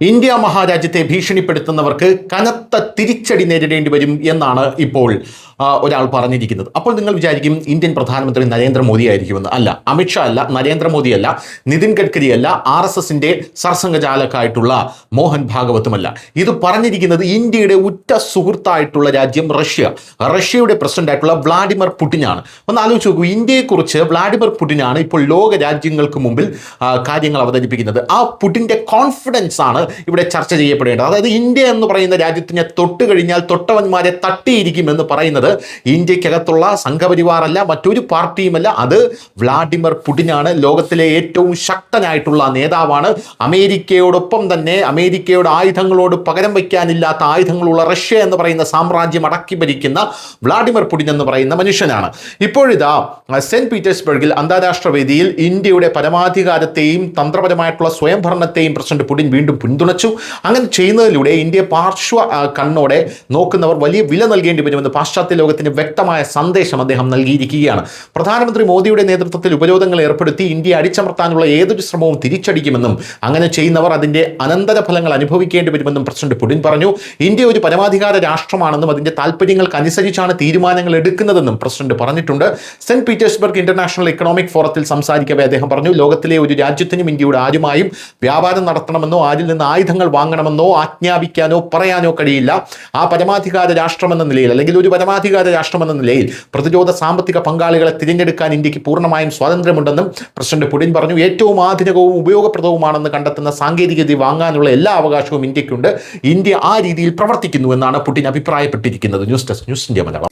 India മഹാരാജ്യത്തെ ഭീഷണിപ്പെടുത്തുന്നവർക്ക് കനത്ത തിരിച്ചടി നേരിടേണ്ടി വരും എന്നാണ് ഇപ്പോൾ ഒരാൾ പറഞ്ഞിരിക്കുന്നത്. അപ്പോൾ നിങ്ങൾ വിചാരിക്കും ഇന്ത്യൻ പ്രധാനമന്ത്രി നരേന്ദ്രമോദി ആയിരിക്കുമെന്ന്. അല്ല, അമിത്ഷാ അല്ല, നരേന്ദ്രമോദി അല്ല, നിതിൻ ഗഡ്കരി അല്ല, RSSന്റെ സർസംഘചാലകായിട്ടുള്ള മോഹൻ ഭാഗവതുമല്ല. ഇത് പറഞ്ഞിരിക്കുന്നത് ഇന്ത്യയുടെ ഉറ്റ സുഹൃത്തായിട്ടുള്ള രാജ്യം റഷ്യയുടെ പ്രസിഡന്റായിട്ടുള്ള വ്ളാഡിമിർ പുടിനാണ്. ഒന്ന് ആലോചിച്ച് നോക്കൂ, ഇന്ത്യയെക്കുറിച്ച് വ്ളാഡിമിർ പുടിനാണ് ഇപ്പോൾ ലോക രാജ്യങ്ങൾക്ക് മുമ്പിൽ കാര്യങ്ങൾ അവതരിപ്പിക്കുന്നത്. ആ പുടിൻ്റെ കോൺഫിഡൻസ് ആണ് ഇവിടെ ചർച്ച ചെയ്യപ്പെടേണ്ടത്. അതായത് ഇന്ത്യ എന്ന് പറയുന്ന രാജ്യത്തിനെ തൊട്ട് കഴിഞ്ഞാൽ തൊട്ടവന്മാരെ തട്ടിയിരിക്കുമെന്ന് പറയുന്നത് ഇന്ത്യക്കകത്തുള്ള സംഘപരിവാറല്ല, മറ്റൊരു പാർട്ടിയുമല്ല, അത് വ്ളാഡിമിർ പുടിനാണ്. ലോകത്തിലെ ഏറ്റവും ശക്തനായിട്ടുള്ള നേതാവാണ്. അമേരിക്കയോടൊപ്പം തന്നെ അമേരിക്കയുടെ ആയുധങ്ങളോട് പകരം വയ്ക്കാനില്ലാത്ത ആയുധങ്ങളുള്ള റഷ്യ എന്ന് പറയുന്ന സാമ്രാജ്യം അടക്കി ഭരിക്കുന്ന വ്ളാഡിമിർ പുടിൻ എന്ന് പറയുന്ന മനുഷ്യനാണ്. ഇപ്പോഴിതാ സെന്റ് പീറ്റേഴ്സ്ബർഗിൽ അന്താരാഷ്ട്ര വേദിയിൽ ഇന്ത്യയുടെ പരമാധികാരത്തെയും തന്ത്രപരമായിട്ടുള്ള സ്വയംഭരണത്തെയും പ്രസിഡന്റ് പുടിൻ വീണ്ടും പിന്തുണച്ചു. അങ്ങനെ ചെയ്യുന്നതിലൂടെ ഇന്ത്യയെ പാർശ്വ കണ്ണോടെ നോക്കുന്നവർ വലിയ വില നൽകേണ്ടി വരുമെന്ന് പാശ്ചാത്യ ലോകത്തിന് വ്യക്തമായ സന്ദേശം അദ്ദേഹം നൽകിയിരിക്കുകയാണ്. പ്രധാനമന്ത്രി മോദിയുടെ നേതൃത്വത്തിൽ ഉപരോധങ്ങൾ ഏർപ്പെടുത്തി ഇന്ത്യയെ അടിച്ചമർത്താനുള്ള ഏതൊരു ശ്രമവും തിരിച്ചടിക്കുമെന്നും അങ്ങനെ ചെയ്യുന്നവർ അതിൻ്റെ അനന്തരഫലങ്ങൾ അനുഭവിക്കേണ്ടി വരുമെന്നും പ്രസിഡന്റ് പുടിൻ പറഞ്ഞു. ഇന്ത്യ ഒരു പരമാധികാര രാഷ്ട്രമാണെന്നും അതിൻ്റെ താല്പര്യങ്ങൾക്ക് അനുസരിച്ചാണ് തീരുമാനങ്ങൾ എടുക്കുന്നതെന്നും പ്രസിഡന്റ് പറഞ്ഞിട്ടുണ്ട്. സെന്റ് പീറ്റേഴ്സ്ബർഗ് ഇന്റർനാഷണൽ എക്കണോമിക് ഫോറത്തിൽ സംസാരിക്കവേ അദ്ദേഹം പറഞ്ഞു, ലോകത്തിലെ ഒരു രാജ്യത്തിനും ഇന്ത്യയുടെ ആരുമായും വ്യാപാരം നടത്തണമെന്നോ ആരിൽ നിന്ന് ആയുധങ്ങൾ വാങ്ങണമെന്നോ ആജ്ഞാപിക്കാനോ പറയാനോ കഴിയില്ല. ആ പരമാധികാര രാഷ്ട്രമെന്ന നിലയിൽ, അല്ലെങ്കിൽ ഒരു പരമാധികാര രാഷ്ട്രമെന്ന നിലയിൽ പ്രതിരോധ സാമ്പത്തിക പങ്കാളികളെ തിരഞ്ഞെടുക്കാൻ ഇന്ത്യക്ക് പൂർണ്ണമായും സ്വാതന്ത്ര്യമുണ്ടെന്നും പ്രസിഡന്റ് പുടിൻ പറഞ്ഞു. ഏറ്റവും ആധുനികവും ഉപയോഗപ്രദവുമാണെന്ന് കണ്ടെത്തുന്ന സാങ്കേതികവിദ്യ വാങ്ങാനുള്ള എല്ലാ അവകാശവും ഇന്ത്യക്കുണ്ട്. ഇന്ത്യ ആ രീതിയിൽ പ്രവർത്തിക്കുന്നു എന്നാണ് പുടിൻ അഭിപ്രായപ്പെട്ടിരിക്കുന്നത്. News desk, news India Malayalam.